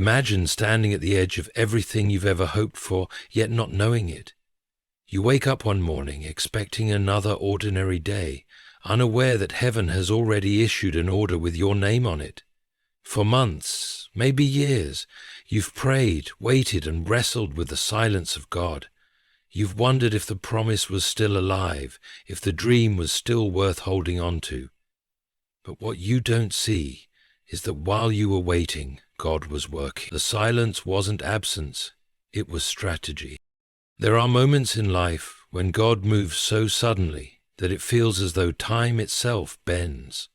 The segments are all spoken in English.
Imagine standing at the edge of everything you've ever hoped for, yet not knowing it. You wake up one morning expecting another ordinary day, unaware that heaven has already issued an order with your name on it. For months, maybe years, you've prayed, waited, and wrestled with the silence of God. You've wondered if the promise was still alive, if the dream was still worth holding on to. But what you don't see is that while you were waiting, God was working. The silence wasn't absence, it was strategy. There are moments in life when God moves so suddenly that it feels as though time itself bends.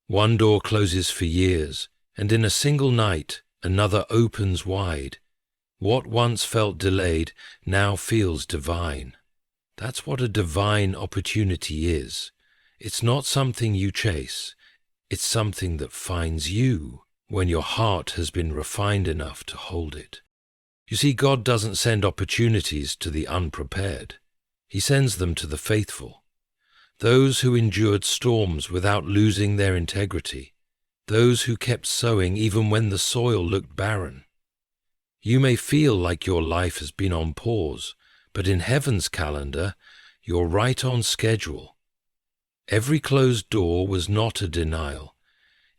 One door closes for years, and in a single night, another opens wide. What once felt delayed now feels divine. That's what a divine opportunity is. It's not something you chase. It's something that finds you when your heart has been refined enough to hold it. You see, God doesn't send opportunities to the unprepared. He sends them to the faithful. Those who endured storms without losing their integrity. Those who kept sowing even when the soil looked barren. You may feel like your life has been on pause, but in heaven's calendar, you're right on schedule. Every closed door was not a denial.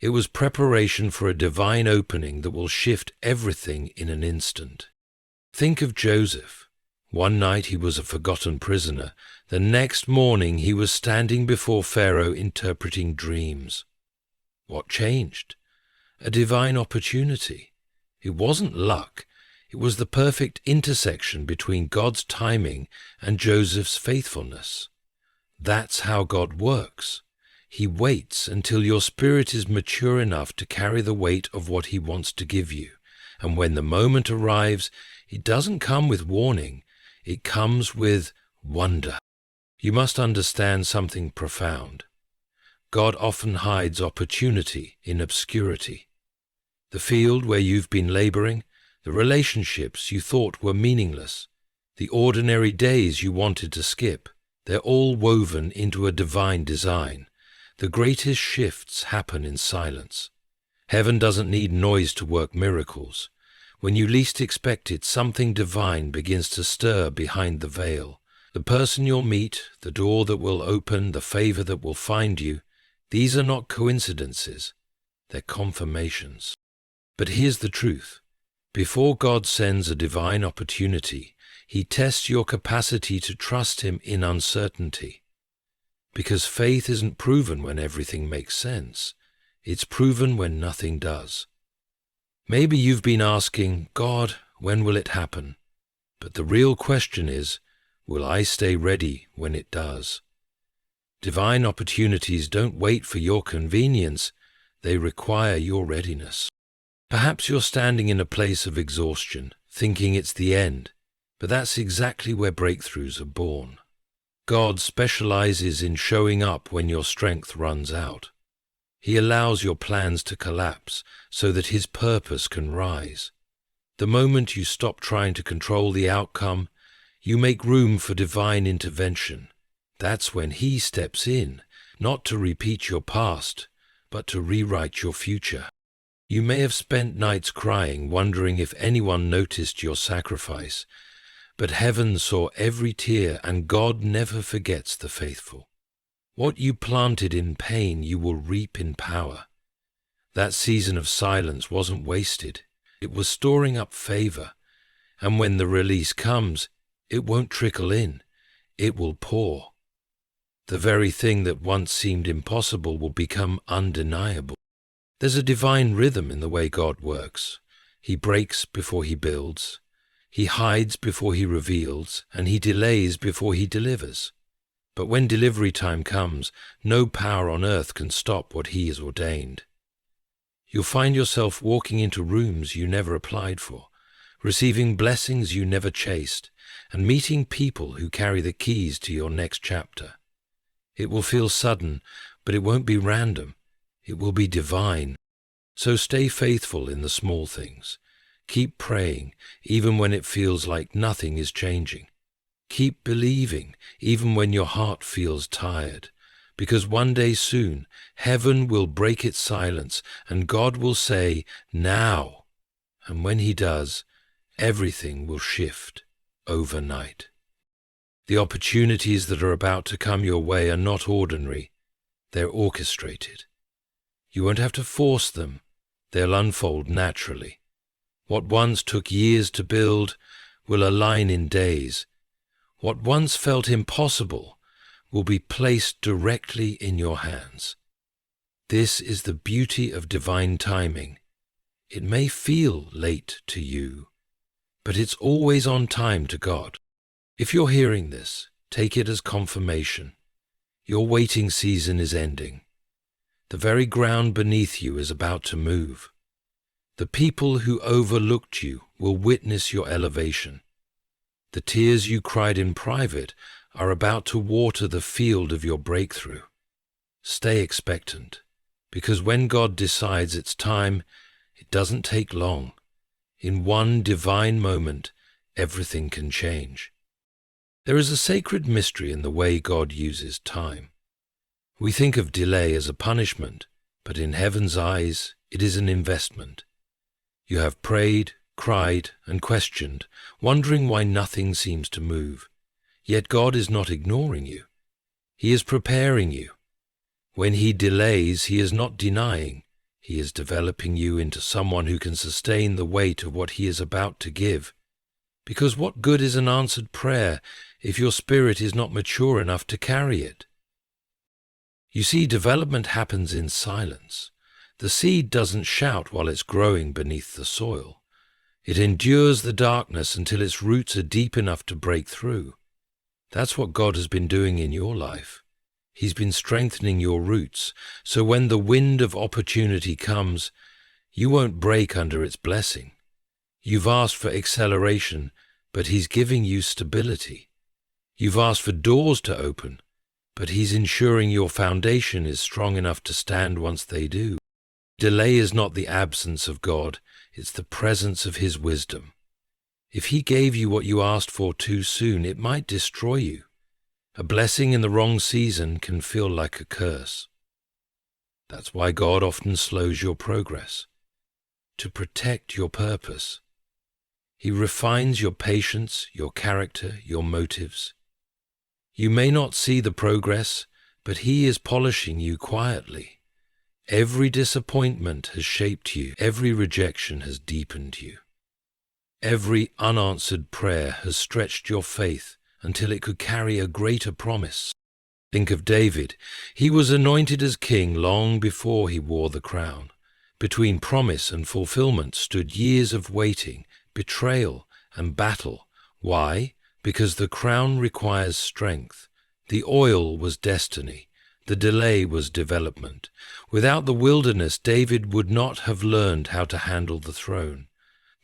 It was preparation for a divine opening that will shift everything in an instant. Think of Joseph. One night he was a forgotten prisoner. The next morning he was standing before Pharaoh interpreting dreams. What changed? A divine opportunity. It wasn't luck. It was the perfect intersection between God's timing and Joseph's faithfulness. That's how God works. He waits until your spirit is mature enough to carry the weight of what He wants to give you. And when the moment arrives, it doesn't come with warning. It comes with wonder. You must understand something profound. God often hides opportunity in obscurity. The field where you've been laboring, the relationships you thought were meaningless, the ordinary days you wanted to skip, they're all woven into a divine design. The greatest shifts happen in silence. Heaven doesn't need noise to work miracles. When you least expect it, something divine begins to stir behind the veil. The person you'll meet, the door that will open, the favor that will find you, these are not coincidences. They're confirmations. But here's the truth. Before God sends a divine opportunity, He tests your capacity to trust Him in uncertainty. Because faith isn't proven when everything makes sense. It's proven when nothing does. Maybe you've been asking, God, when will it happen? But the real question is, will I stay ready when it does? Divine opportunities don't wait for your convenience. They require your readiness. Perhaps you're standing in a place of exhaustion, thinking it's the end, but that's exactly where breakthroughs are born. God specializes in showing up when your strength runs out. He allows your plans to collapse so that His purpose can rise. The moment you stop trying to control the outcome, you make room for divine intervention. That's when He steps in, not to repeat your past, but to rewrite your future. You may have spent nights crying, wondering if anyone noticed your sacrifice, but heaven saw every tear, and God never forgets the faithful. What you planted in pain, you will reap in power. That season of silence wasn't wasted. It was storing up favor. And when the release comes, it won't trickle in. It will pour. The very thing that once seemed impossible will become undeniable. There's a divine rhythm in the way God works. He breaks before He builds. He hides before He reveals, and He delays before He delivers. But when delivery time comes, no power on earth can stop what He has ordained. You'll find yourself walking into rooms you never applied for, receiving blessings you never chased, and meeting people who carry the keys to your next chapter. It will feel sudden, but it won't be random. It will be divine. So stay faithful in the small things. Keep praying, even when it feels like nothing is changing. Keep believing, even when your heart feels tired, because one day soon, heaven will break its silence, and God will say, now. And when he does, everything will shift overnight. The opportunities that are about to come your way are not ordinary, they're orchestrated. You won't have to force them, they'll unfold naturally. What once took years to build will align in days. What once felt impossible will be placed directly in your hands. This is the beauty of divine timing. It may feel late to you, but it's always on time to God. If you're hearing this, take it as confirmation. Your waiting season is ending. The very ground beneath you is about to move. The people who overlooked you will witness your elevation. The tears you cried in private are about to water the field of your breakthrough. Stay expectant, because when God decides it's time, it doesn't take long. In one divine moment, everything can change. There is a sacred mystery in the way God uses time. We think of delay as a punishment, but in heaven's eyes, it is an investment. You have prayed, cried, and questioned, wondering why nothing seems to move. Yet God is not ignoring you. He is preparing you. When He delays, He is not denying. He is developing you into someone who can sustain the weight of what He is about to give. Because what good is an answered prayer if your spirit is not mature enough to carry it? You see, development happens in silence. The seed doesn't shout while it's growing beneath the soil. It endures the darkness until its roots are deep enough to break through. That's what God has been doing in your life. He's been strengthening your roots, so when the wind of opportunity comes, you won't break under its blessing. You've asked for acceleration, but He's giving you stability. You've asked for doors to open, but He's ensuring your foundation is strong enough to stand once they do. Delay is not the absence of God, it's the presence of His wisdom. If He gave you what you asked for too soon, it might destroy you. A blessing in the wrong season can feel like a curse. That's why God often slows your progress, to protect your purpose. He refines your patience, your character, your motives. You may not see the progress, but He is polishing you quietly. Every disappointment has shaped you. Every rejection has deepened you. Every unanswered prayer has stretched your faith until it could carry a greater promise. Think of David. He was anointed as king long before he wore the crown. Between promise and fulfillment stood years of waiting, betrayal, and battle. Why? Because the crown requires strength. The oil was destiny. The delay was development. Without the wilderness, David would not have learned how to handle the throne.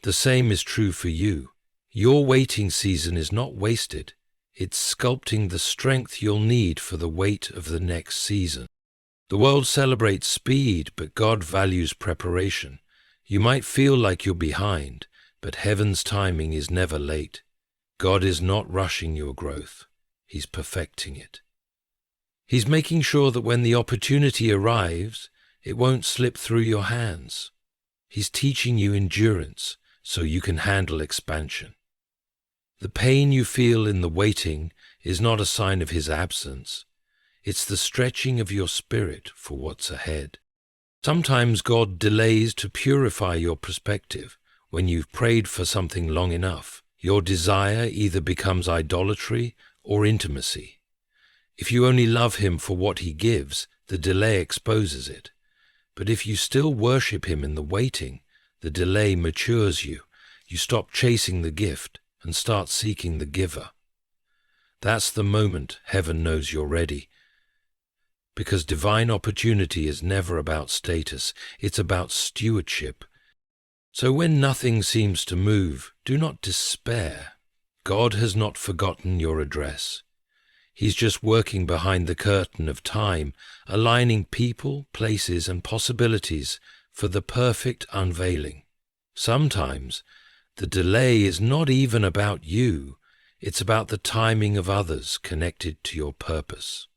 The same is true for you. Your waiting season is not wasted. It's sculpting the strength you'll need for the weight of the next season. The world celebrates speed, but God values preparation. You might feel like you're behind, but heaven's timing is never late. God is not rushing your growth. He's perfecting it. He's making sure that when the opportunity arrives, it won't slip through your hands. He's teaching you endurance so you can handle expansion. The pain you feel in the waiting is not a sign of His absence. It's the stretching of your spirit for what's ahead. Sometimes God delays to purify your perspective. When you've prayed for something long enough, your desire either becomes idolatry or intimacy. If you only love Him for what He gives, the delay exposes it. But if you still worship Him in the waiting, the delay matures you. You stop chasing the gift and start seeking the giver. That's the moment heaven knows you're ready. Because divine opportunity is never about status, it's about stewardship. So when nothing seems to move, do not despair. God has not forgotten your address. He's just working behind the curtain of time, aligning people, places, and possibilities for the perfect unveiling. Sometimes the delay is not even about you, it's about the timing of others connected to your purpose.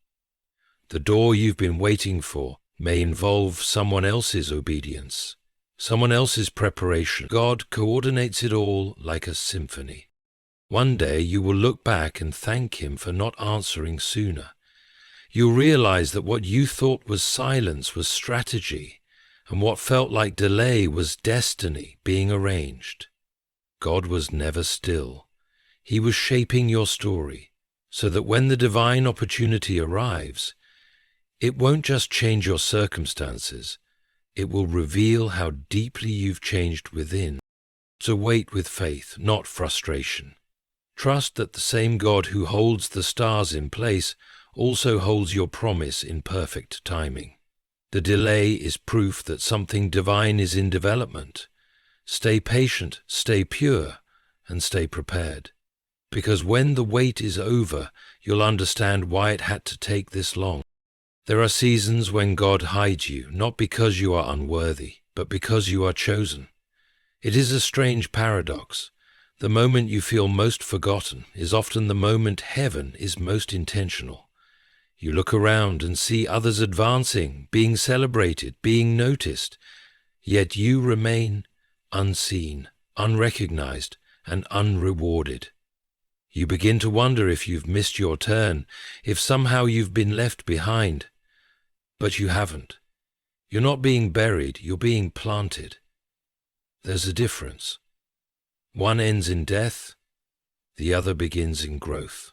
The door you've been waiting for may involve someone else's obedience, someone else's preparation. God coordinates it all like a symphony. One day you will look back and thank Him for not answering sooner. You'll realize that what you thought was silence was strategy, and what felt like delay was destiny being arranged. God was never still. He was shaping your story, so that when the divine opportunity arrives, it won't just change your circumstances, it will reveal how deeply you've changed within. So wait with faith, not frustration. Trust that the same God who holds the stars in place also holds your promise in perfect timing. The delay is proof that something divine is in development. Stay patient, stay pure, and stay prepared. Because when the wait is over, you'll understand why it had to take this long. There are seasons when God hides you, not because you are unworthy, but because you are chosen. It is a strange paradox. The moment you feel most forgotten is often the moment heaven is most intentional. You look around and see others advancing, being celebrated, being noticed, yet you remain unseen, unrecognized, and unrewarded. You begin to wonder if you've missed your turn, if somehow you've been left behind. But you haven't. You're not being buried, you're being planted. There's a difference. One ends in death, the other begins in growth.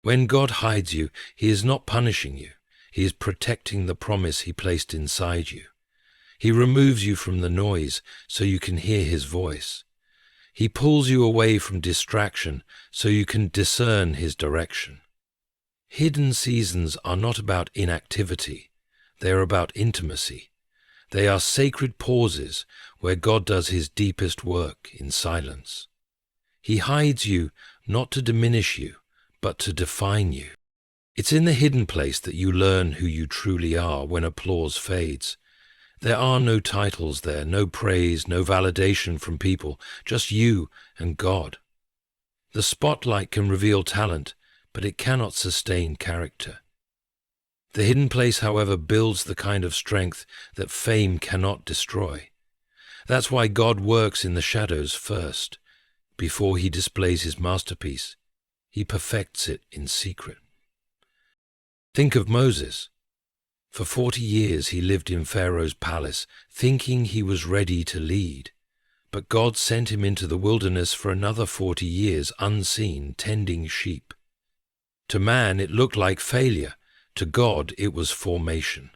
When God hides you, He is not punishing you. He is protecting the promise He placed inside you. He removes you from the noise so you can hear His voice. He pulls you away from distraction so you can discern His direction. Hidden seasons are not about inactivity. They are about intimacy. They are sacred pauses where God does His deepest work in silence. He hides you not to diminish you, but to define you. It's in the hidden place that you learn who you truly are when applause fades. There are no titles there, no praise, no validation from people, just you and God. The spotlight can reveal talent, but it cannot sustain character. The hidden place, however, builds the kind of strength that fame cannot destroy. That's why God works in the shadows first. Before He displays His masterpiece, He perfects it in secret. Think of Moses. For 40 years he lived in Pharaoh's palace, thinking he was ready to lead. But God sent him into the wilderness for another 40 years unseen, tending sheep. To man it looked like failure. To God it was formation.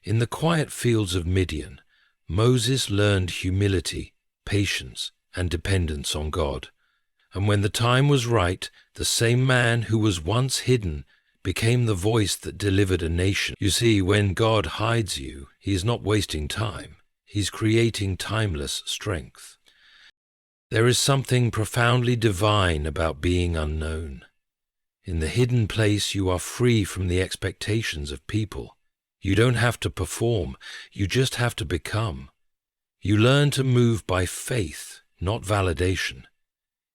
In the quiet fields of Midian, Moses learned humility, patience, and dependence on God. And when the time was right, the same man who was once hidden became the voice that delivered a nation. You see, when God hides you, He is not wasting time. He's creating timeless strength. There is something profoundly divine about being unknown. In the hidden place, you are free from the expectations of people. You don't have to perform, you just have to become. You learn to move by faith, not validation.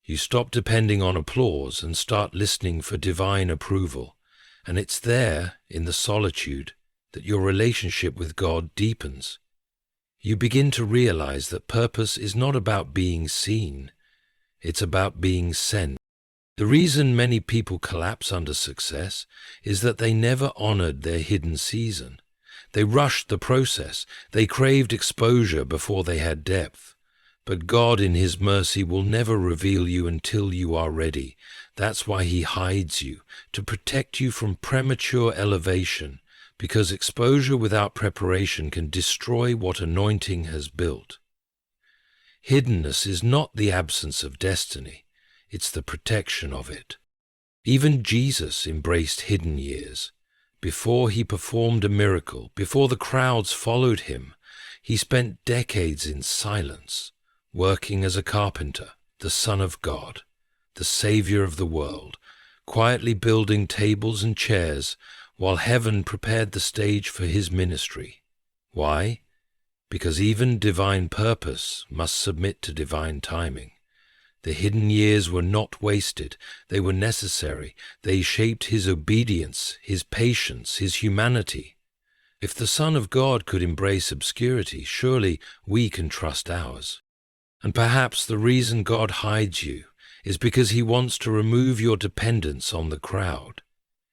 You stop depending on applause and start listening for divine approval. And it's there, in the solitude, that your relationship with God deepens. You begin to realize that purpose is not about being seen, it's about being sent. The reason many people collapse under success is that they never honored their hidden season. They rushed the process, they craved exposure before they had depth. But God in His mercy will never reveal you until you are ready. That's why He hides you, to protect you from premature elevation, because exposure without preparation can destroy what anointing has built. Hiddenness is not the absence of destiny, it's the protection of it. Even Jesus embraced hidden years. Before He performed a miracle, before the crowds followed Him, He spent decades in silence, working as a carpenter, the Son of God, the Savior of the world, quietly building tables and chairs while heaven prepared the stage for His ministry. Why? Because even divine purpose must submit to divine timing. The hidden years were not wasted, they were necessary. They shaped His obedience, His patience, His humanity. If the Son of God could embrace obscurity, surely we can trust ours. And perhaps the reason God hides you is because he wants to remove your dependence on the crowd.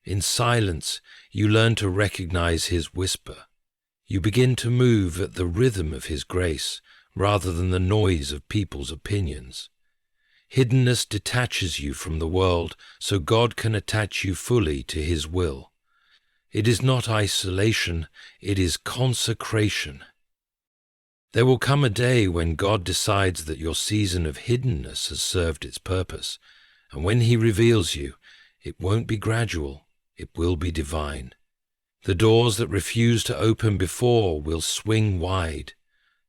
In silence, you learn to recognize his whisper. You begin to move at the rhythm of his grace rather than the noise of people's opinions. Hiddenness detaches you from the world so God can attach you fully to his will. It is not isolation, it is consecration. There will come a day when God decides that your season of hiddenness has served its purpose, and when he reveals you, it won't be gradual, it will be divine. The doors that refused to open before will swing wide.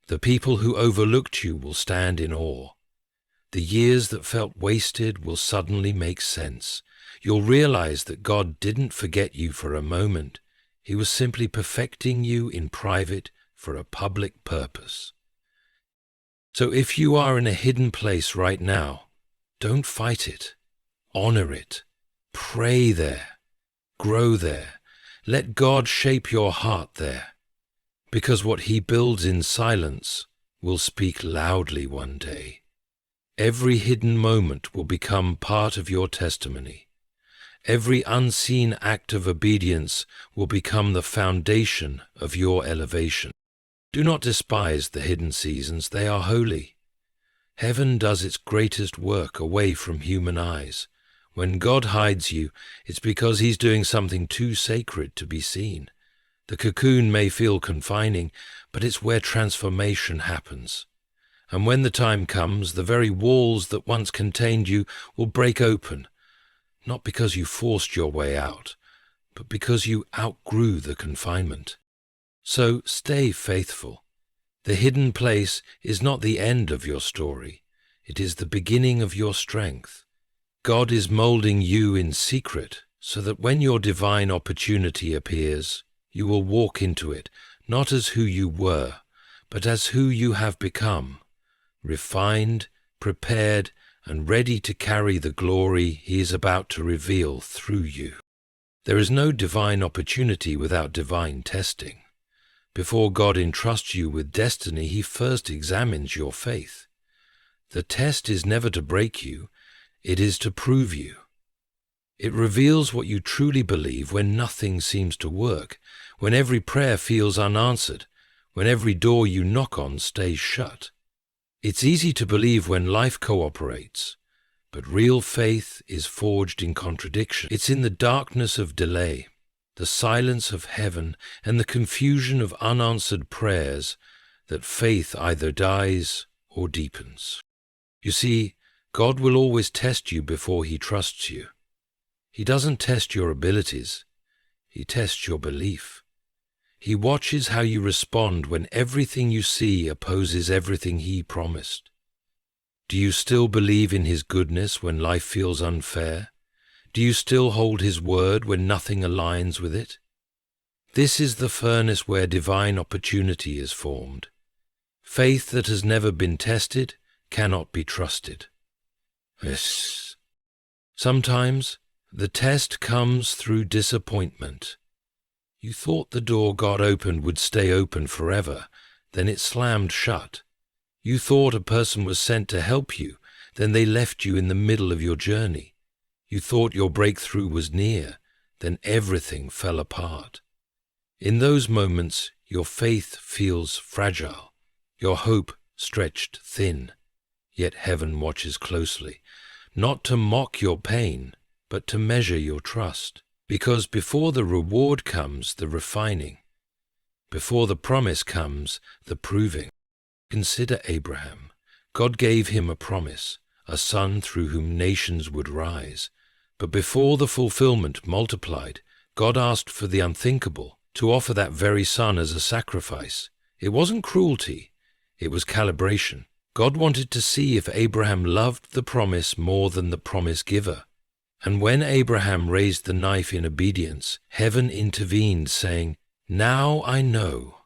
The people who overlooked you will stand in awe. The years that felt wasted will suddenly make sense. You'll realize that God didn't forget you for a moment. He was simply perfecting you in private for a public purpose. So if you are in a hidden place right now, don't fight it. Honor it. Pray there. Grow there. Let God shape your heart there. Because what he builds in silence will speak loudly one day. Every hidden moment will become part of your testimony. Every unseen act of obedience will become the foundation of your elevation. Do not despise the hidden seasons, they are holy. Heaven does its greatest work away from human eyes. When God hides you, it's because he's doing something too sacred to be seen. The cocoon may feel confining, but it's where transformation happens. And when the time comes, the very walls that once contained you will break open, not because you forced your way out, but because you outgrew the confinement. So stay faithful. The hidden place is not the end of your story. It is the beginning of your strength. God is molding you in secret so that when your divine opportunity appears, you will walk into it, not as who you were, but as who you have become, refined, prepared, and ready to carry the glory he is about to reveal through you. There is no divine opportunity without divine testing. Before God entrusts you with destiny, he first examines your faith. The test is never to break you, it is to prove you. It reveals what you truly believe when nothing seems to work, when every prayer feels unanswered, when every door you knock on stays shut. It's easy to believe when life cooperates, but real faith is forged in contradiction. It's in the darkness of delay, the silence of heaven, and the confusion of unanswered prayers that faith either dies or deepens. You see, God will always test you before he trusts you. He doesn't test your abilities, he tests your belief. He watches how you respond when everything you see opposes everything he promised. Do you still believe in his goodness when life feels unfair? Do you still hold his word when nothing aligns with it? This is the furnace where divine opportunity is formed. Faith that has never been tested cannot be trusted. Yes. Sometimes the test comes through disappointment. You thought the door God opened would stay open forever, then it slammed shut. You thought a person was sent to help you, then they left you in the middle of your journey. You thought your breakthrough was near, then everything fell apart. In those moments, your faith feels fragile, your hope stretched thin. Yet heaven watches closely, not to mock your pain, but to measure your trust. Because before the reward comes, the refining. Before the promise comes, the proving. Consider Abraham. God gave him a promise, a son through whom nations would rise. But before the fulfillment multiplied, God asked for the unthinkable, to offer that very son as a sacrifice. It wasn't cruelty, it was calibration. God wanted to see if Abraham loved the promise more than the promise giver. And when Abraham raised the knife in obedience, heaven intervened, saying, "Now I know."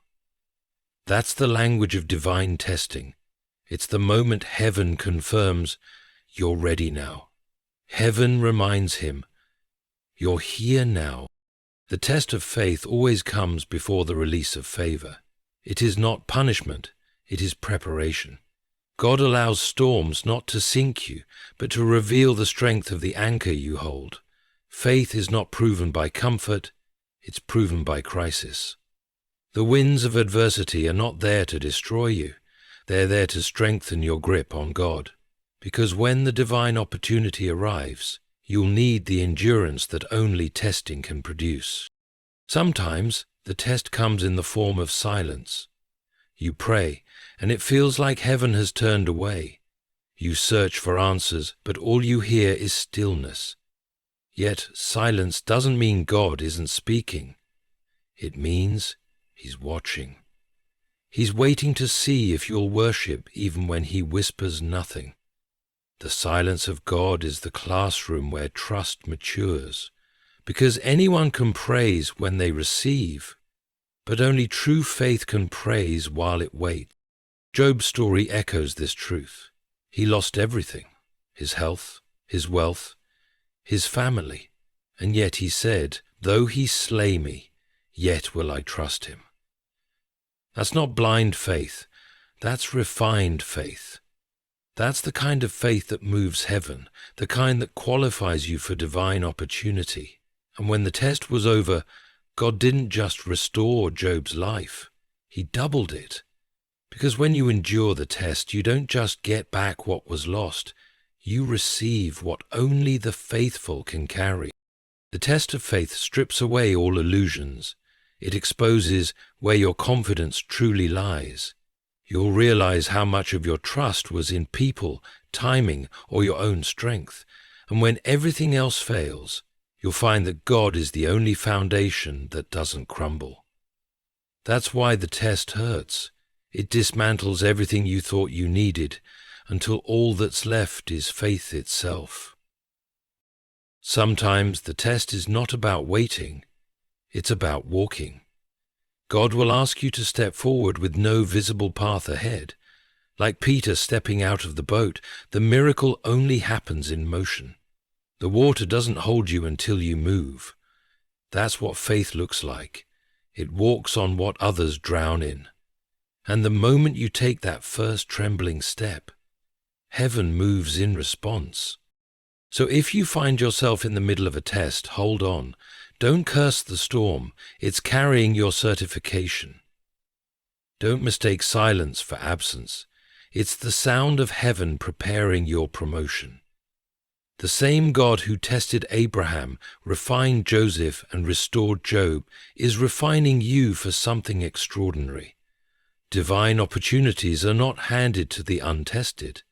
That's the language of divine testing. It's the moment heaven confirms, "You're ready now." Heaven reminds him, "You're here now. The test of faith always comes before the release of favor. It is not punishment, it is preparation. God allows storms not to sink you, but to reveal the strength of the anchor you hold. Faith is not proven by comfort, it's proven by crisis. The winds of adversity are not there to destroy you, they're there to strengthen your grip on God. Because when the divine opportunity arrives, you'll need the endurance that only testing can produce. Sometimes the test comes in the form of silence. You pray, and it feels like heaven has turned away. You search for answers, but all you hear is stillness. Yet silence doesn't mean God isn't speaking. It means He's watching. He's waiting to see if you'll worship even when He whispers nothing. The silence of God is the classroom where trust matures, because anyone can praise when they receive, but only true faith can praise while it waits. Job's story echoes this truth. He lost everything, his health, his wealth, his family, and yet he said, "Though he slay me, yet will I trust him." That's not blind faith, that's refined faith. That's the kind of faith that moves heaven, the kind that qualifies you for divine opportunity. And when the test was over, God didn't just restore Job's life, He doubled it. Because when you endure the test, you don't just get back what was lost, you receive what only the faithful can carry. The test of faith strips away all illusions. It exposes where your confidence truly lies. You'll realize how much of your trust was in people, timing, or your own strength. And when everything else fails, you'll find that God is the only foundation that doesn't crumble. That's why the test hurts. It dismantles everything you thought you needed until all that's left is faith itself. Sometimes the test is not about waiting, it's about walking. God will ask you to step forward with no visible path ahead. Like Peter stepping out of the boat, the miracle only happens in motion. The water doesn't hold you until you move. That's what faith looks like. It walks on what others drown in. And the moment you take that first trembling step, heaven moves in response. So if you find yourself in the middle of a test, hold on. Don't curse the storm. It's carrying your certification. Don't mistake silence for absence. It's the sound of heaven preparing your promotion. The same God who tested Abraham, refined Joseph, and restored Job is refining you for something extraordinary. Divine opportunities are not handed to the untested.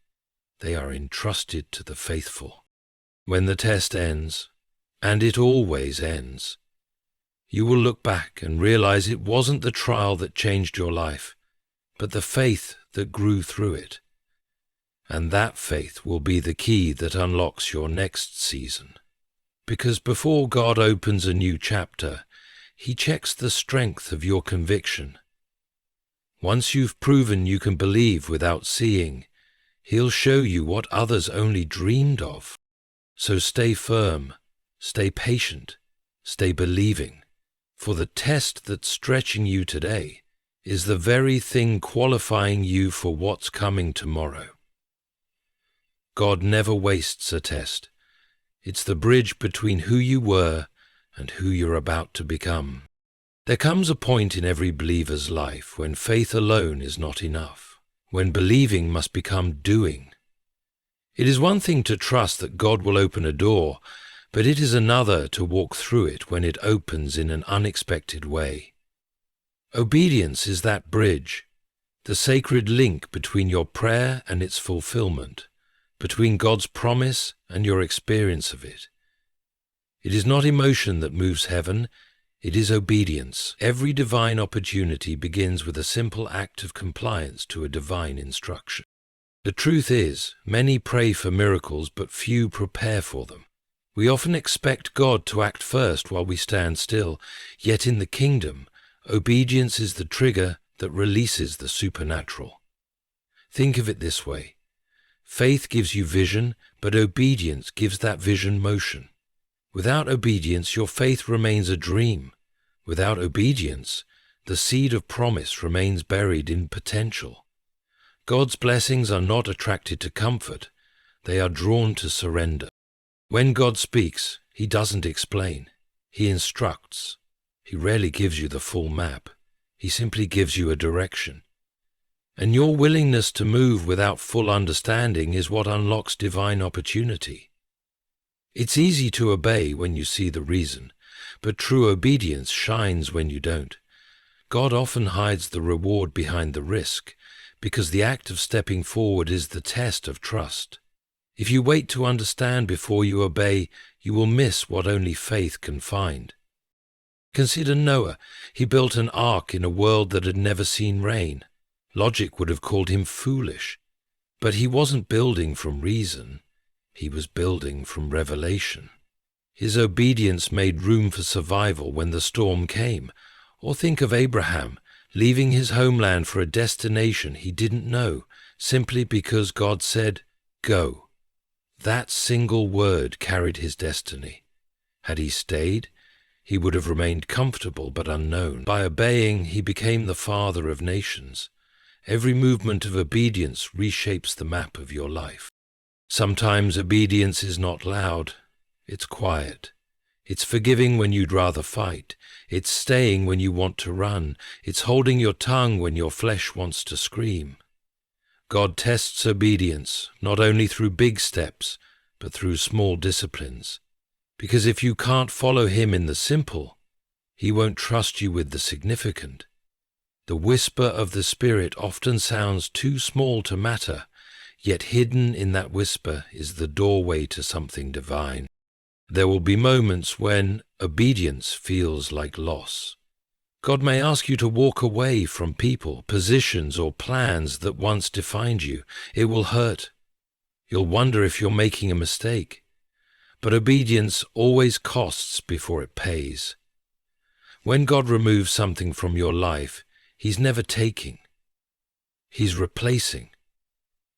They are entrusted to the faithful. When the test ends, and it always ends, you will look back and realize it wasn't the trial that changed your life, but the faith that grew through it. And that faith will be the key that unlocks your next season. Because before God opens a new chapter, He checks the strength of your conviction. Once you've proven you can believe without seeing, He'll show you what others only dreamed of. So stay firm, stay patient, stay believing, for the test that's stretching you today is the very thing qualifying you for what's coming tomorrow. God never wastes a test. It's the bridge between who you were and who you're about to become. There comes a point in every believer's life when faith alone is not enough, when believing must become doing. It is one thing to trust that God will open a door, but it is another to walk through it when it opens in an unexpected way. Obedience is that bridge, the sacred link between your prayer and its fulfillment, between God's promise and your experience of it. It is not emotion that moves heaven, it is obedience. Every divine opportunity begins with a simple act of compliance to a divine instruction. The truth is, many pray for miracles, but few prepare for them. We often expect God to act first while we stand still, yet in the kingdom, obedience is the trigger that releases the supernatural. Think of it this way. Faith gives you vision, but obedience gives that vision motion. Without obedience, your faith remains a dream. Without obedience, the seed of promise remains buried in potential. God's blessings are not attracted to comfort. They are drawn to surrender. When God speaks, He doesn't explain. He instructs. He rarely gives you the full map. He simply gives you a direction. And your willingness to move without full understanding is what unlocks divine opportunity. It's easy to obey when you see the reason, but true obedience shines when you don't. God often hides the reward behind the risk, because the act of stepping forward is the test of trust. If you wait to understand before you obey, you will miss what only faith can find. Consider Noah. He built an ark in a world that had never seen rain. Logic would have called him foolish. But he wasn't building from reason. He was building from revelation. His obedience made room for survival when the storm came. Or think of Abraham, leaving his homeland for a destination he didn't know, simply because God said, "Go." That single word carried his destiny. Had he stayed, he would have remained comfortable but unknown. By obeying, he became the father of nations. Every movement of obedience reshapes the map of your life. Sometimes obedience is not loud, it's quiet. It's forgiving when you'd rather fight. It's staying when you want to run. It's holding your tongue when your flesh wants to scream. God tests obedience, not only through big steps, but through small disciplines. Because if you can't follow Him in the simple, He won't trust you with the significant. The whisper of the Spirit often sounds too small to matter, yet hidden in that whisper is the doorway to something divine. There will be moments when obedience feels like loss. God may ask you to walk away from people, positions, or plans that once defined you. It will hurt. You'll wonder if you're making a mistake. But obedience always costs before it pays. When God removes something from your life, He's never taking. He's replacing.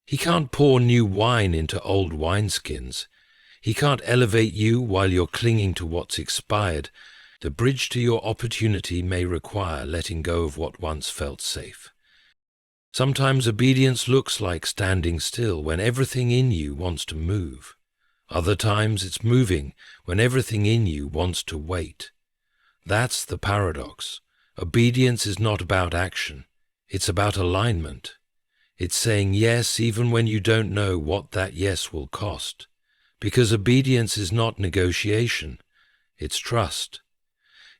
He can't pour new wine into old wineskins. He can't elevate you while you're clinging to what's expired. The bridge to your opportunity may require letting go of what once felt safe. Sometimes obedience looks like standing still when everything in you wants to move. Other times it's moving when everything in you wants to wait. That's the paradox. Obedience is not about action. It's about alignment. It's saying yes even when you don't know what that yes will cost. Because obedience is not negotiation, it's trust.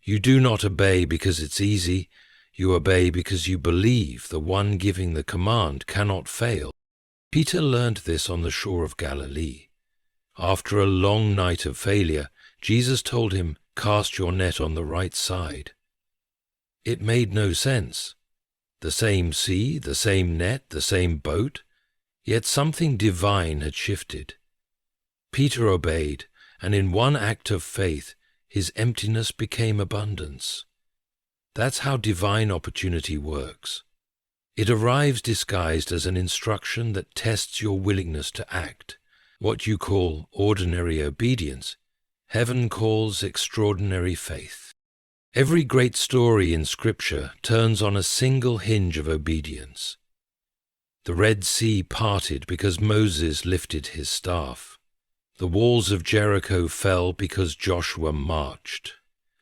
You do not obey because it's easy. You obey because you believe the one giving the command cannot fail. Peter learned this on the shore of Galilee. After a long night of failure, Jesus told him, "Cast your net on the right side." It made no sense. The same sea, the same net, the same boat, yet something divine had shifted. Peter obeyed, and in one act of faith, his emptiness became abundance. That's how divine opportunity works. It arrives disguised as an instruction that tests your willingness to act. What you call ordinary obedience, heaven calls extraordinary faith. Every great story in Scripture turns on a single hinge of obedience. The Red Sea parted because Moses lifted his staff. The walls of Jericho fell because Joshua marched.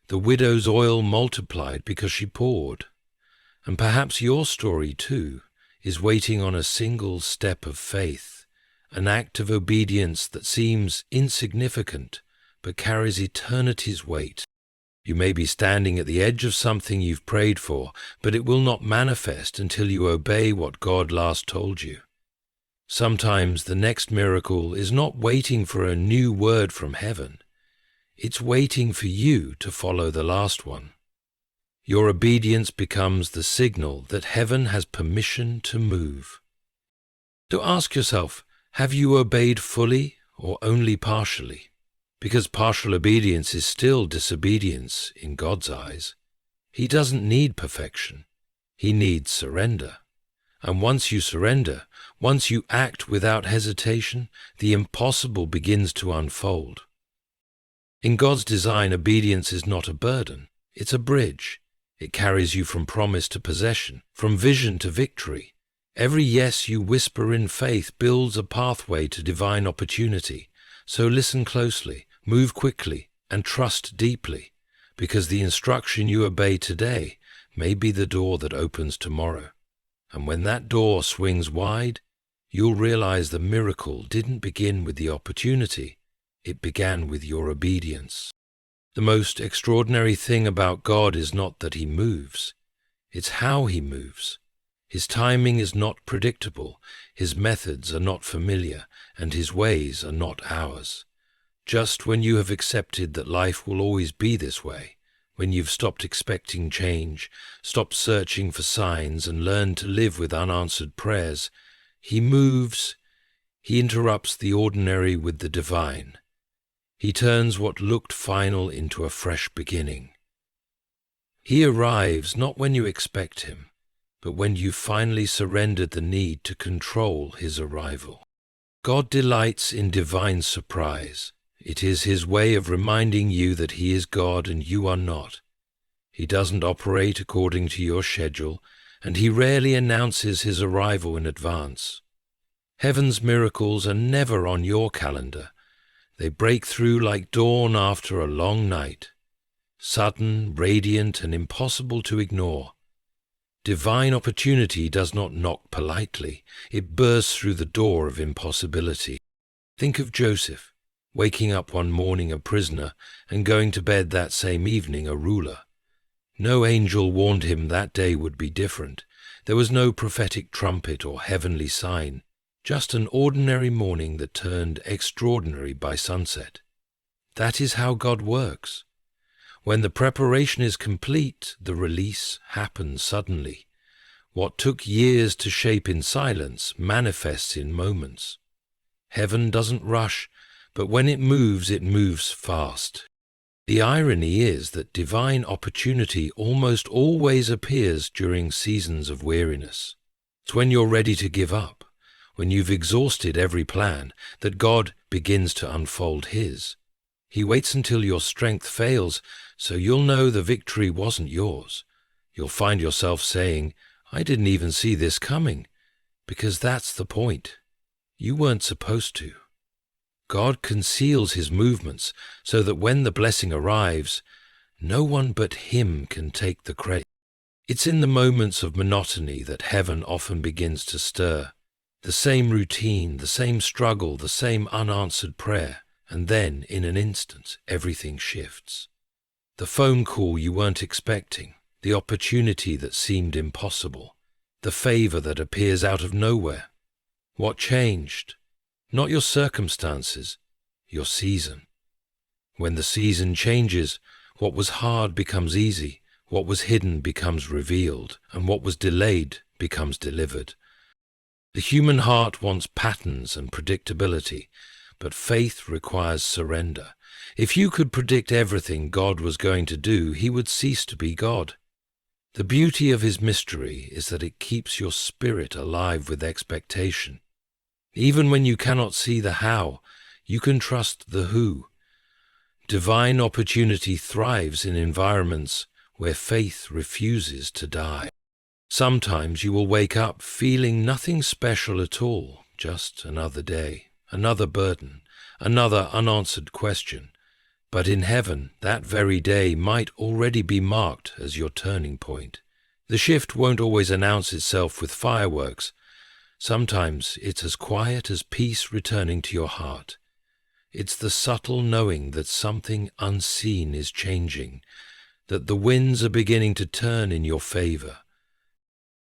The widow's oil multiplied because she poured. And perhaps your story, too, is waiting on a single step of faith, an act of obedience that seems insignificant but carries eternity's weight. You may be standing at the edge of something you've prayed for, but it will not manifest until you obey what God last told you. Sometimes the next miracle is not waiting for a new word from heaven. It's waiting for you to follow the last one. Your obedience becomes the signal that heaven has permission to move. So ask yourself, have you obeyed fully or only partially? Because partial obedience is still disobedience in God's eyes. He doesn't need perfection. He needs surrender. And once you surrender, once you act without hesitation, the impossible begins to unfold. In God's design, obedience is not a burden. It's a bridge. It carries you from promise to possession, from vision to victory. Every yes you whisper in faith builds a pathway to divine opportunity. So listen closely, move quickly, and trust deeply, because the instruction you obey today may be the door that opens tomorrow. And when that door swings wide, you'll realize the miracle didn't begin with the opportunity. It began with your obedience. The most extraordinary thing about God is not that He moves. It's how He moves. His timing is not predictable, His methods are not familiar, and His ways are not ours. Just when you have accepted that life will always be this way, when you've stopped expecting change, stopped searching for signs, and learned to live with unanswered prayers, He moves. He interrupts the ordinary with the divine. He turns what looked final into a fresh beginning. He arrives not when you expect Him, but when you finally surrendered the need to control His arrival. God delights in divine surprise. It is His way of reminding you that He is God and you are not. He doesn't operate according to your schedule, and He rarely announces His arrival in advance. Heaven's miracles are never on your calendar. They break through like dawn after a long night, sudden, radiant, and impossible to ignore. Divine opportunity does not knock politely. It bursts through the door of impossibility. Think of Joseph, waking up one morning a prisoner and going to bed that same evening a ruler. No angel warned him that day would be different. There was no prophetic trumpet or heavenly sign. Just an ordinary morning that turned extraordinary by sunset. That is how God works. When the preparation is complete, the release happens suddenly. What took years to shape in silence manifests in moments. Heaven doesn't rush, but when it moves fast. The irony is that divine opportunity almost always appears during seasons of weariness. It's when you're ready to give up, when you've exhausted every plan, that God begins to unfold His. He waits until your strength fails, so you'll know the victory wasn't yours. You'll find yourself saying, "I didn't even see this coming," because that's the point. You weren't supposed to. God conceals His movements so that when the blessing arrives, no one but Him can take the credit. It's in the moments of monotony that heaven often begins to stir. The same routine, the same struggle, the same unanswered prayer, and then, in an instant, everything shifts. The phone call you weren't expecting, the opportunity that seemed impossible, the favor that appears out of nowhere. What changed? Not your circumstances, your season. When the season changes, what was hard becomes easy, what was hidden becomes revealed, and what was delayed becomes delivered. The human heart wants patterns and predictability, but faith requires surrender. If you could predict everything God was going to do, He would cease to be God. The beauty of His mystery is that it keeps your spirit alive with expectation. Even when you cannot see the how, you can trust the who. Divine opportunity thrives in environments where faith refuses to die. Sometimes you will wake up feeling nothing special at all, just another day, another burden, another unanswered question. But in heaven, that very day might already be marked as your turning point. The shift won't always announce itself with fireworks. Sometimes it's as quiet as peace returning to your heart. It's the subtle knowing that something unseen is changing, that the winds are beginning to turn in your favor.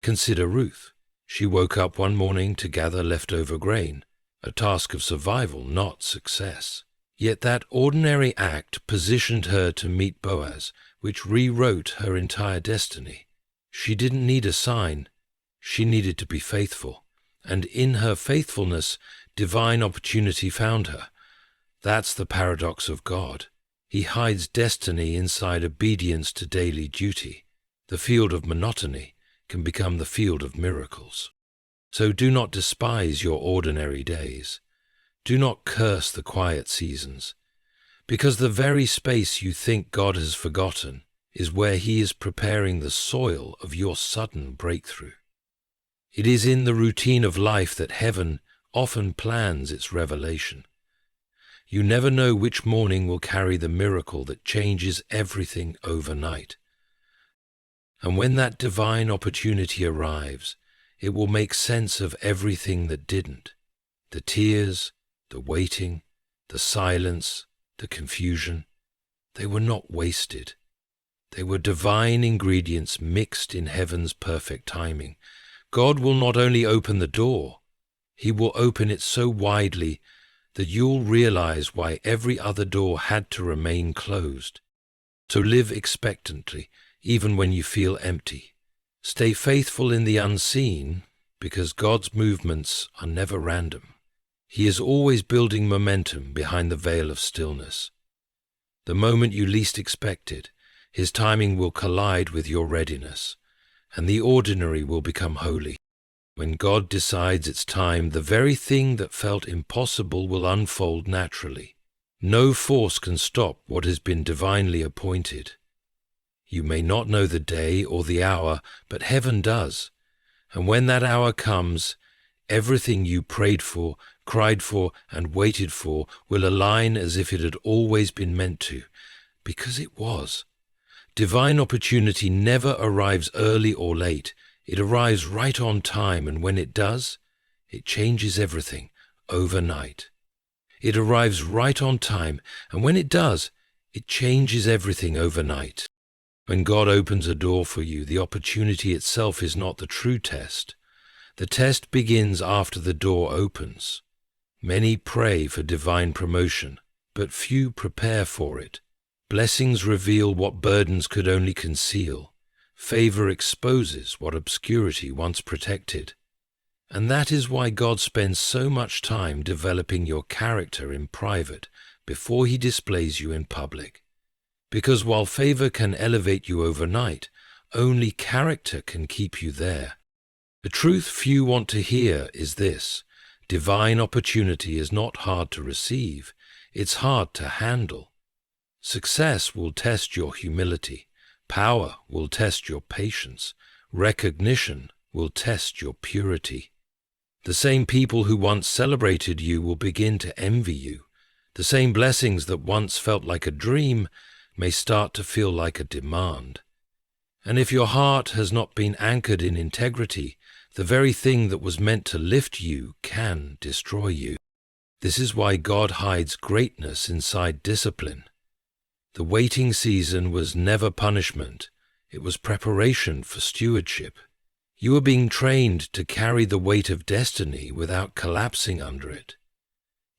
Consider Ruth. She woke up one morning to gather leftover grain, a task of survival, not success. Yet that ordinary act positioned her to meet Boaz, which rewrote her entire destiny. She didn't need a sign. She needed to be faithful. And in her faithfulness, divine opportunity found her. That's the paradox of God. He hides destiny inside obedience to daily duty. The field of monotony can become the field of miracles. So do not despise your ordinary days. Do not curse the quiet seasons. Because the very space you think God has forgotten is where He is preparing the soil of your sudden breakthrough. It is in the routine of life that heaven often plans its revelation. You never know which morning will carry the miracle that changes everything overnight. And when that divine opportunity arrives, it will make sense of everything that didn't. The tears, the waiting, the silence, the confusion. They were not wasted. They were divine ingredients mixed in heaven's perfect timing. God will not only open the door, He will open it so widely that you'll realize why every other door had to remain closed. So live expectantly, even when you feel empty. Stay faithful in the unseen, because God's movements are never random. He is always building momentum behind the veil of stillness. The moment you least expect it, His timing will collide with your readiness, and the ordinary will become holy. When God decides it's time, the very thing that felt impossible will unfold naturally. No force can stop what has been divinely appointed. You may not know the day or the hour, but heaven does. And when that hour comes, everything you prayed for, cried for, and waited for will align as if it had always been meant to, because it was. Divine opportunity never arrives early or late. It arrives right on time, and when it does, it changes everything overnight. It arrives right on time, and when it does, it changes everything overnight. When God opens a door for you, the opportunity itself is not the true test. The test begins after the door opens. Many pray for divine promotion, but few prepare for it. Blessings reveal what burdens could only conceal. Favor exposes what obscurity once protected. And that is why God spends so much time developing your character in private before He displays you in public. Because while favor can elevate you overnight, only character can keep you there. The truth few want to hear is this: divine opportunity is not hard to receive, it's hard to handle. Success will test your humility. Power will test your patience. Recognition will test your purity. The same people who once celebrated you will begin to envy you. The same blessings that once felt like a dream may start to feel like a demand. And if your heart has not been anchored in integrity, the very thing that was meant to lift you can destroy you. This is why God hides greatness inside discipline. The waiting season was never punishment. It was preparation for stewardship. You were being trained to carry the weight of destiny without collapsing under it.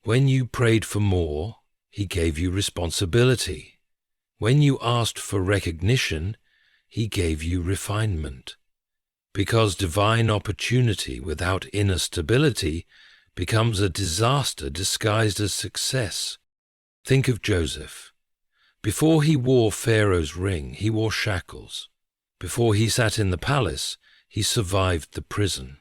When you prayed for more, He gave you responsibility. When you asked for recognition, He gave you refinement. Because divine opportunity without inner stability becomes a disaster disguised as success. Think of Joseph. Before he wore Pharaoh's ring, he wore shackles. Before he sat in the palace, he survived the prison.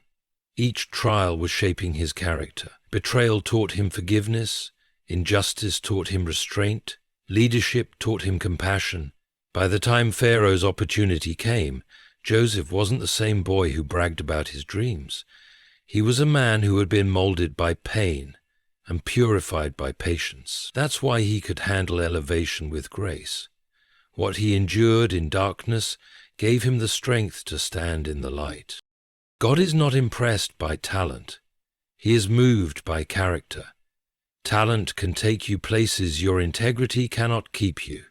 Each trial was shaping his character. Betrayal taught him forgiveness. Injustice taught him restraint. Leadership taught him compassion. By the time Pharaoh's opportunity came, Joseph wasn't the same boy who bragged about his dreams. He was a man who had been molded by pain and purified by patience. That's why he could handle elevation with grace. What he endured in darkness gave him the strength to stand in the light. God is not impressed by talent. He is moved by character. Talent can take you places your integrity cannot keep you.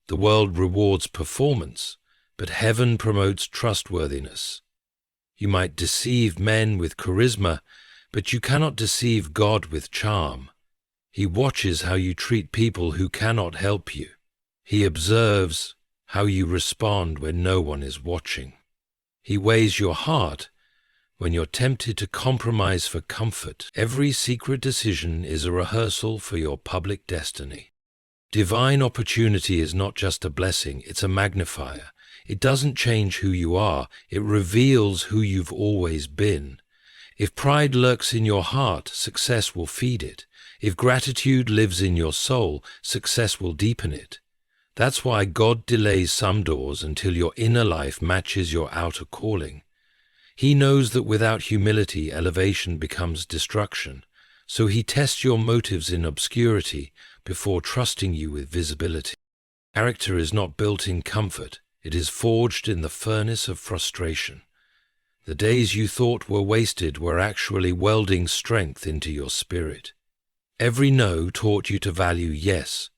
The world rewards performance, but heaven promotes trustworthiness. You might deceive men with charisma, but you cannot deceive God with charm. He watches how you treat people who cannot help you. He observes how you respond when no one is watching. He weighs your heart when you're tempted to compromise for comfort. Every secret decision is a rehearsal for your public destiny. Divine opportunity is not just a blessing, it's a magnifier. It doesn't change who you are, it reveals who you've always been. If pride lurks in your heart, success will feed it. If gratitude lives in your soul, success will deepen it. That's why God delays some doors until your inner life matches your outer calling. He knows that without humility, elevation becomes destruction. So he tests your motives in obscurity before trusting you with visibility. Character is not built in comfort. It is forged in the furnace of frustration. The days you thought were wasted were actually welding strength into your spirit. Every no taught you to value yes.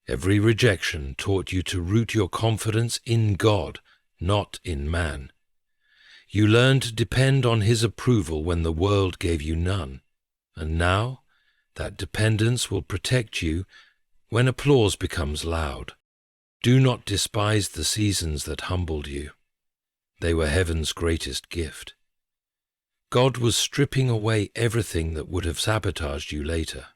Every rejection taught you to root your confidence in God, not in man. You learned to depend on his approval when the world gave you none. And now, that dependence will protect you when applause becomes loud. Do not despise the seasons that humbled you. They were heaven's greatest gift. God was stripping away everything that would have sabotaged you later.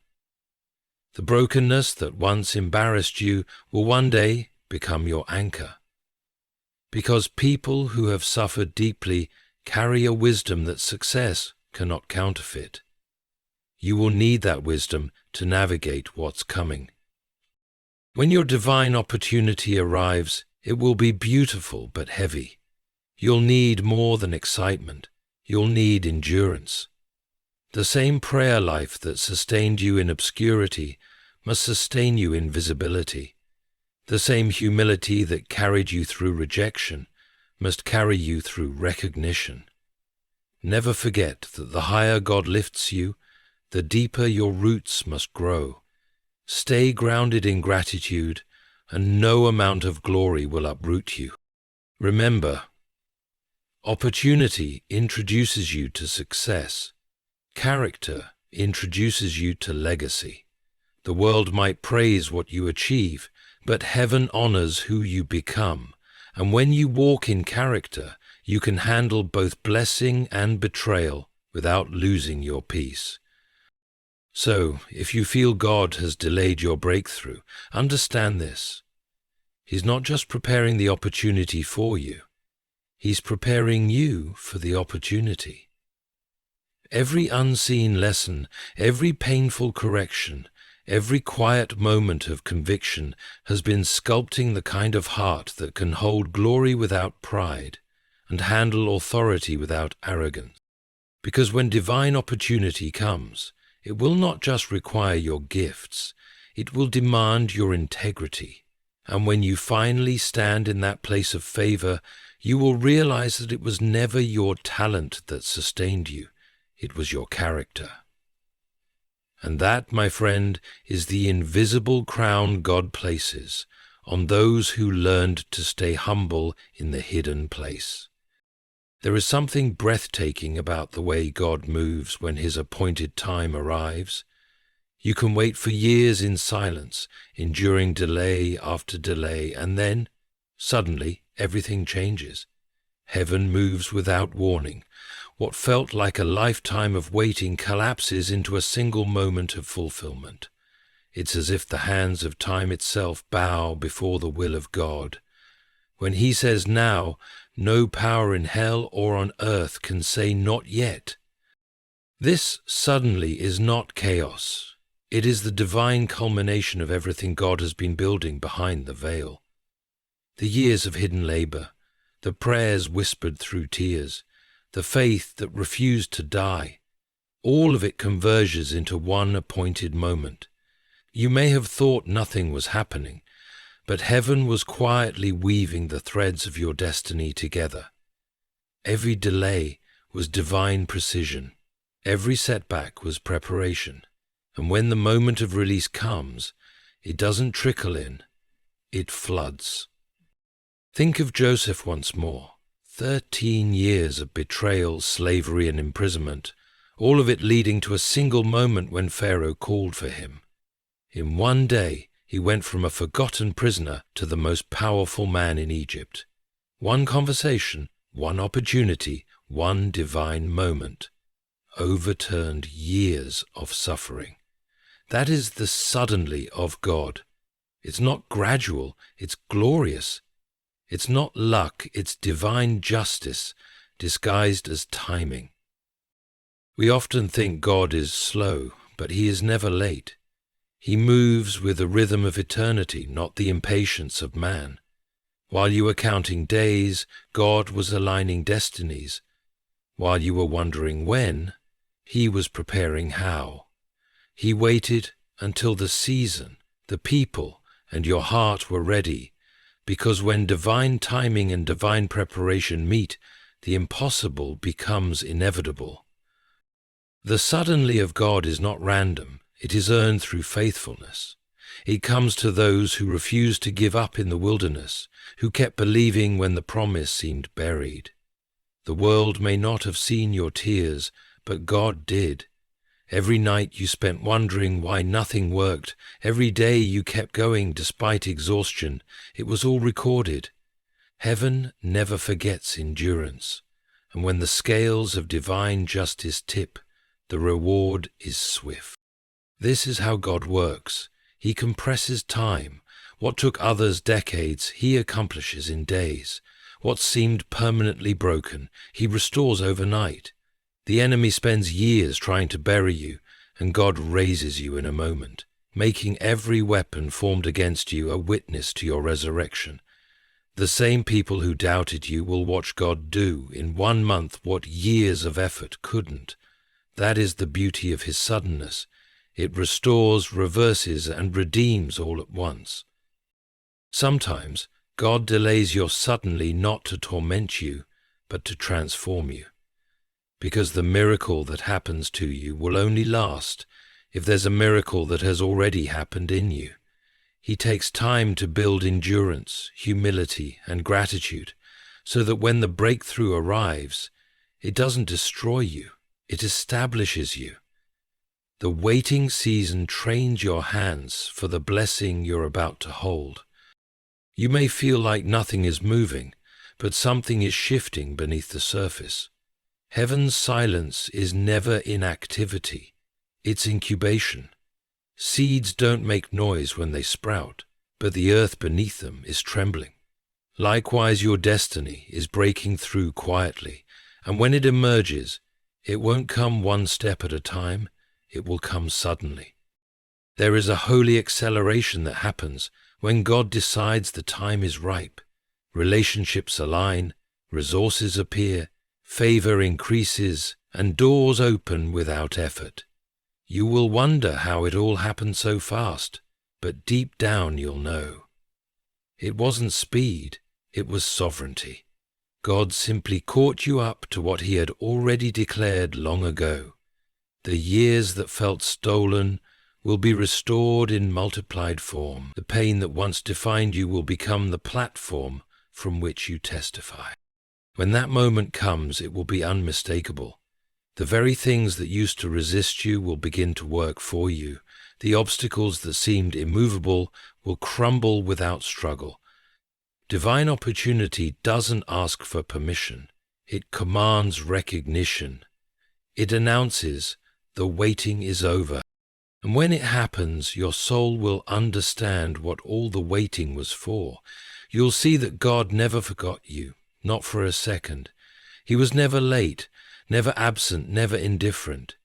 The brokenness that once embarrassed you will one day become your anchor. Because people who have suffered deeply carry a wisdom that success cannot counterfeit. You will need that wisdom to navigate what's coming. When your divine opportunity arrives, it will be beautiful but heavy. You'll need more than excitement. You'll need endurance. The same prayer life that sustained you in obscurity must sustain you in visibility. The same humility that carried you through rejection must carry you through recognition. Never forget that the higher God lifts you, the deeper your roots must grow. Stay grounded in gratitude, and no amount of glory will uproot you. Remember, opportunity introduces you to success. Character introduces you to legacy. The world might praise what you achieve, but heaven honors who you become. And when you walk in character, you can handle both blessing and betrayal without losing your peace. So, if you feel God has delayed your breakthrough, understand this. He's not just preparing the opportunity for you. He's preparing you for the opportunity. Every unseen lesson, every painful correction, every quiet moment of conviction has been sculpting the kind of heart that can hold glory without pride and handle authority without arrogance. Because when divine opportunity comes, it will not just require your gifts, it will demand your integrity. And when you finally stand in that place of favor, you will realize that it was never your talent that sustained you, it was your character. And that, my friend, is the invisible crown God places on those who learned to stay humble in the hidden place. There is something breathtaking about the way God moves when his appointed time arrives. You can wait for years in silence, enduring delay after delay, and then, suddenly, everything changes. Heaven moves without warning. What felt like a lifetime of waiting collapses into a single moment of fulfillment. It's as if the hands of time itself bow before the will of God. When he says now, no power in hell or on earth can say not yet. This suddenly is not chaos. It is the divine culmination of everything God has been building behind the veil. The years of hidden labor, the prayers whispered through tears, the faith that refused to die, all of it converges into one appointed moment. You may have thought nothing was happening, but heaven was quietly weaving the threads of your destiny together. Every delay was divine precision. Every setback was preparation. And when the moment of release comes, it doesn't trickle in, it floods. Think of Joseph once more. 13 years of betrayal, slavery, and imprisonment, all of it leading to a single moment when Pharaoh called for him. In one day, he went from a forgotten prisoner to the most powerful man in Egypt. One conversation, one opportunity, one divine moment overturned years of suffering. That is the suddenly of God. It's not gradual, it's glorious. It's not luck, it's divine justice disguised as timing. We often think God is slow, but he is never late. He moves with the rhythm of eternity, not the impatience of man. While you were counting days, God was aligning destinies. While you were wondering when, he was preparing how. He waited until the season, the people, and your heart were ready, because when divine timing and divine preparation meet, the impossible becomes inevitable. The suddenly of God is not random, it is earned through faithfulness. It comes to those who refused to give up in the wilderness, who kept believing when the promise seemed buried. The world may not have seen your tears, but God did. Every night you spent wondering why nothing worked, every day you kept going despite exhaustion, it was all recorded. Heaven never forgets endurance, and when the scales of divine justice tip, the reward is swift. This is how God works. He compresses time. What took others decades, he accomplishes in days. What seemed permanently broken, he restores overnight. The enemy spends years trying to bury you, and God raises you in a moment, making every weapon formed against you a witness to your resurrection. The same people who doubted you will watch God do in 1 month what years of effort couldn't. That is the beauty of his suddenness. It restores, reverses, and redeems all at once. Sometimes God delays your suddenly not to torment you, but to transform you. Because the miracle that happens to you will only last if there's a miracle that has already happened in you. He takes time to build endurance, humility, and gratitude, so that when the breakthrough arrives, it doesn't destroy you, it establishes you. The waiting season trains your hands for the blessing you're about to hold. You may feel like nothing is moving, but something is shifting beneath the surface. Heaven's silence is never inactivity, it's incubation. Seeds don't make noise when they sprout, but the earth beneath them is trembling. Likewise, your destiny is breaking through quietly, and when it emerges, it won't come one step at a time, it will come suddenly. There is a holy acceleration that happens when God decides the time is ripe. Relationships align, resources appear, favor increases, and doors open without effort. You will wonder how it all happened so fast, but deep down you'll know. It wasn't speed, it was sovereignty. God simply caught you up to what he had already declared long ago. The years that felt stolen will be restored in multiplied form. The pain that once defined you will become the platform from which you testify. When that moment comes, it will be unmistakable. The very things that used to resist you will begin to work for you. The obstacles that seemed immovable will crumble without struggle. Divine opportunity doesn't ask for permission. It commands recognition. It announces, the waiting is over. And when it happens, your soul will understand what all the waiting was for. You'll see that God never forgot you, not for a second. He was never late, never absent, never indifferent.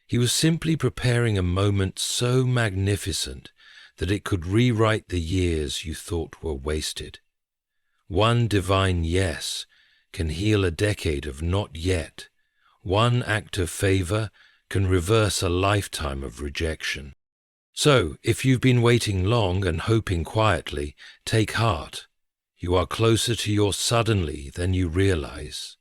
He was simply preparing a moment so magnificent that it could rewrite the years you thought were wasted. One divine yes can heal a decade of not yet. One act of favor can reverse a lifetime of rejection. So, if you've been waiting long and hoping quietly, take heart. You are closer to your suddenly than you realize.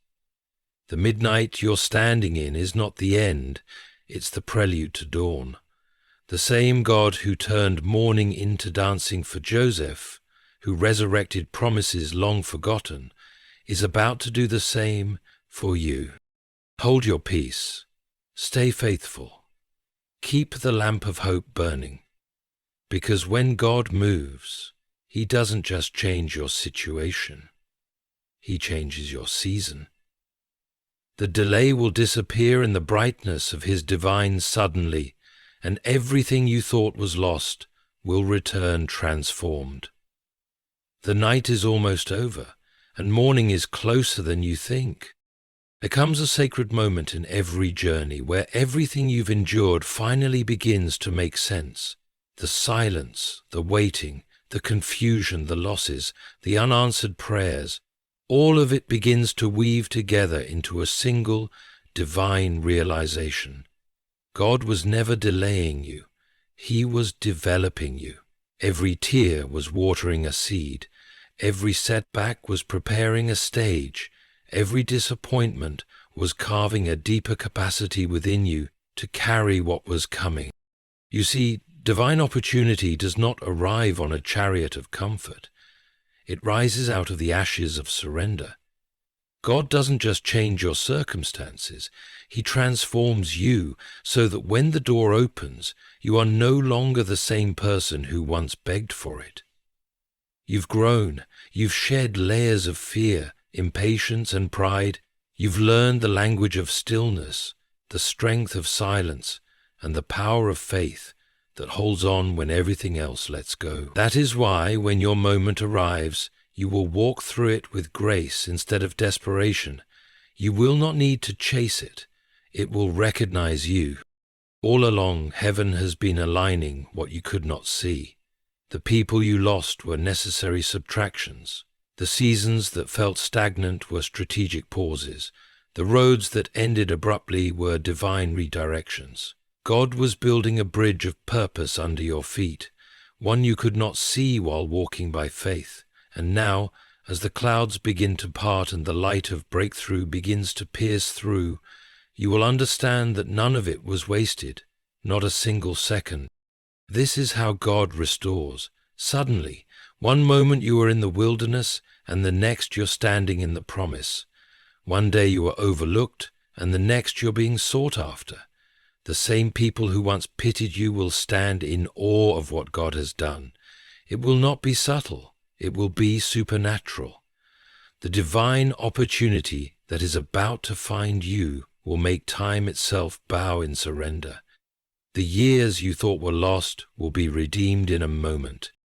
The midnight you're standing in is not the end, it's the prelude to dawn. The same God who turned mourning into dancing for Joseph, who resurrected promises long forgotten, is about to do the same for you. Hold your peace. Stay faithful. Keep the lamp of hope burning. Because when God moves, he doesn't just change your situation. He changes your season. The delay will disappear in the brightness of his divine suddenly, and everything you thought was lost will return transformed. The night is almost over, and morning is closer than you think. There comes a sacred moment in every journey where everything you've endured finally begins to make sense. The silence, the waiting, the confusion, the losses, the unanswered prayers, all of it begins to weave together into a single, divine realization. God was never delaying you. He was developing you. Every tear was watering a seed. Every setback was preparing a stage. Every disappointment was carving a deeper capacity within you to carry what was coming. You see, divine opportunity does not arrive on a chariot of comfort. It rises out of the ashes of surrender. God doesn't just change your circumstances. He transforms you so that when the door opens, you are no longer the same person who once begged for it. You've grown. You've shed layers of fear, impatience, and pride. You've learned the language of stillness, the strength of silence, and the power of faith that holds on when everything else lets go. That is why, when your moment arrives, you will walk through it with grace instead of desperation. You will not need to chase it. It will recognize you. All along, heaven has been aligning what you could not see. The people you lost were necessary subtractions. The seasons that felt stagnant were strategic pauses. The roads that ended abruptly were divine redirections. God was building a bridge of purpose under your feet, one you could not see while walking by faith. And now, as the clouds begin to part and the light of breakthrough begins to pierce through, you will understand that none of it was wasted, not a single second. This is how God restores. Suddenly, one moment you are in the wilderness, and the next you're standing in the promise. One day you are overlooked, and the next you're being sought after. The same people who once pitied you will stand in awe of what God has done. It will not be subtle. It will be supernatural. The divine opportunity that is about to find you will make time itself bow in surrender. The years you thought were lost will be redeemed in a moment.